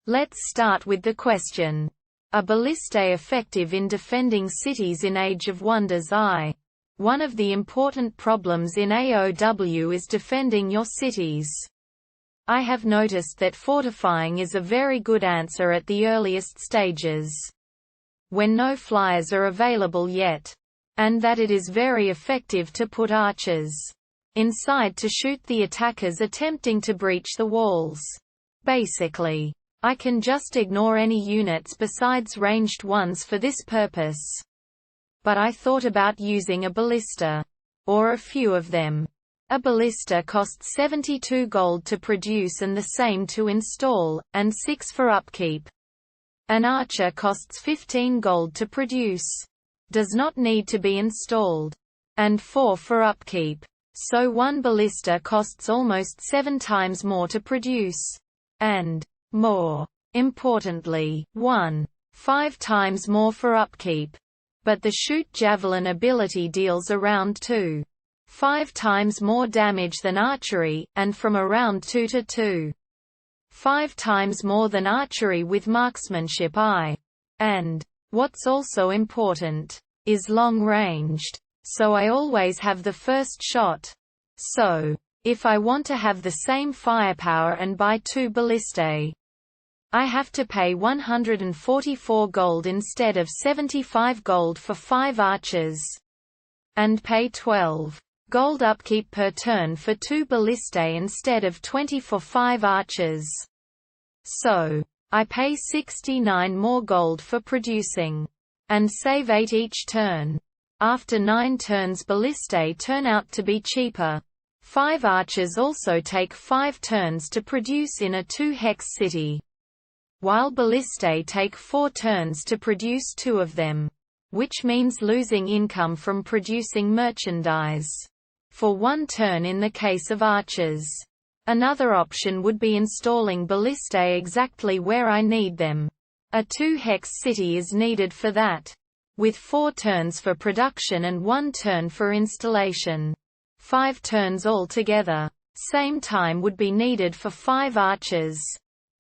Let's start with the question. Are ballistae effective in defending cities in Age of Wonders I? One of the important problems in AOW is defending your cities. I have noticed that fortifying is a very good answer at the earliest stages, when no flyers are available yet, and that it is very effective to put archers inside to shoot the attackers attempting to breach the walls. Basically, I can just ignore any units besides ranged ones for this purpose. But I thought about using a ballista, or a few of them. A ballista costs 72 gold to produce and the same to install, and 6 for upkeep. An archer costs 15 gold to produce, does not need to be installed, and 4 for upkeep. So one ballista costs almost 7 times more to produce, and, more importantly, 5 times more for upkeep. But the shoot javelin ability deals around 5 times more damage than archery, and from around 2 to 5 times more than archery with marksmanship I. And, what's also important, is long-ranged. So I always have the first shot. So, if I want to have the same firepower and buy 2 ballistae, I have to pay 144 gold instead of 75 gold for 5 archers, and pay 12 gold upkeep per turn for 2 ballistae instead of 20 for 5 archers. So, I pay 69 more gold for producing, and save 8 each turn. After 9 turns ballistae turn out to be cheaper. 5 archers also take 5 turns to produce in a 2-hex city, while ballistae take 4 turns to produce 2 of them, which means losing income from producing merchandise for 1 turn in the case of archers. Another option would be installing ballistae exactly where I need them. A 2-hex city is needed for that, with 4 turns for production and 1 turn for installation. 5 turns altogether. Same time would be needed for 5 archers.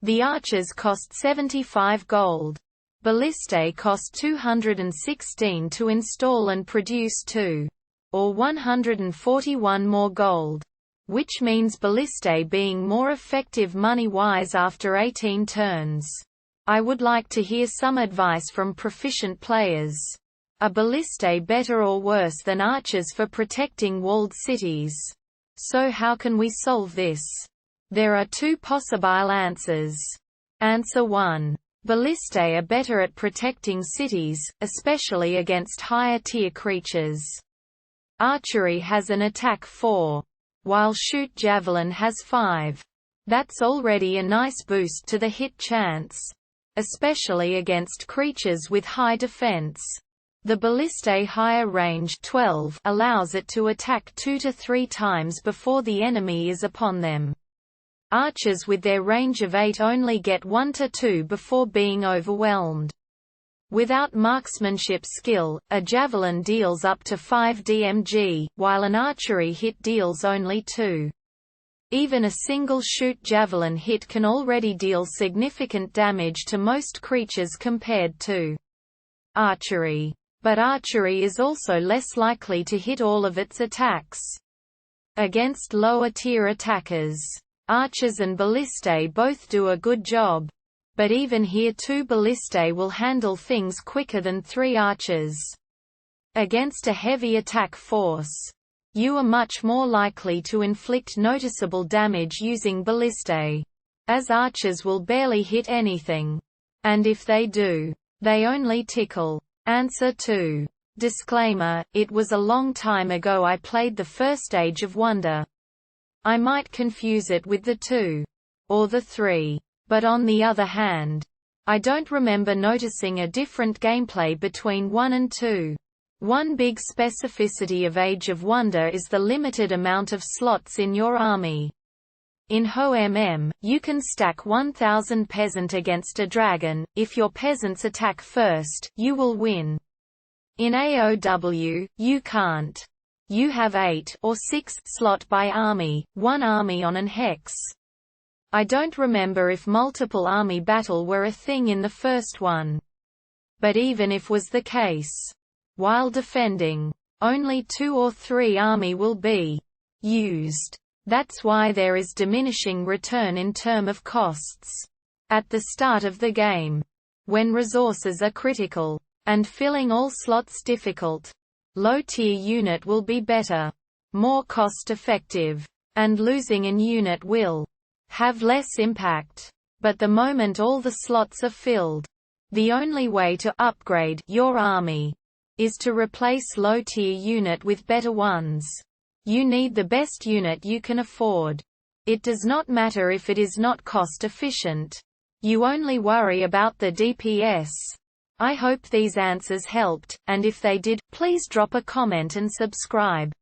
The archers cost 75 gold. Ballistae cost 216 to install and produce 2, or 141 more gold, which means ballistae being more effective money-wise after 18 turns. I would like to hear some advice from proficient players. Are ballistae better or worse than archers for protecting walled cities? So how can we solve this? There are 2 possible answers. Answer 1. Ballistae are better at protecting cities, especially against higher-tier creatures. Archery has an attack 4, while shoot javelin has 5. That's already a nice boost to the hit chance, especially against creatures with high defense. The ballistae higher range 12 allows it to attack 2 to 3 times before the enemy is upon them. Archers with their range of 8 only get 1 to 2 before being overwhelmed. Without marksmanship skill, a javelin deals up to 5 DMG, while an archery hit deals only 2. Even a single shoot javelin hit can already deal significant damage to most creatures compared to archery. But archery is also less likely to hit all of its attacks. Against lower-tier attackers, archers and ballistae both do a good job. But even here 2 ballistae will handle things quicker than 3 archers. Against a heavy attack force, you are much more likely to inflict noticeable damage using ballistae, as archers will barely hit anything. And if they do, they only tickle. Answer 2. Disclaimer, it was a long time ago I played the first Age of Wonder. I might confuse it with the 2. Or the 3. But on the other hand, I don't remember noticing a different gameplay between 1 and 2. One big specificity of Age of Wonder is the limited amount of slots in your army. In HoMM, you can stack 1,000 peasant against a dragon. If your peasants attack first, you will win. In AOW, you can't. You have 8 or 6 slot by army, 1 army on an hex. I don't remember if multiple army battle were a thing in the first one. But even if was the case, while defending, only 2 or 3 army will be used. That's why there is diminishing return in term of costs. At the start of the game, when resources are critical, and filling all slots difficult, low-tier unit will be better, more cost-effective, and losing an unit will have less impact. But the moment all the slots are filled, the only way to upgrade your army is to replace low-tier unit with better ones. You need the best unit you can afford. It does not matter if it is not cost-efficient. You only worry about the DPS. I hope these answers helped, and if they did, please drop a comment and subscribe.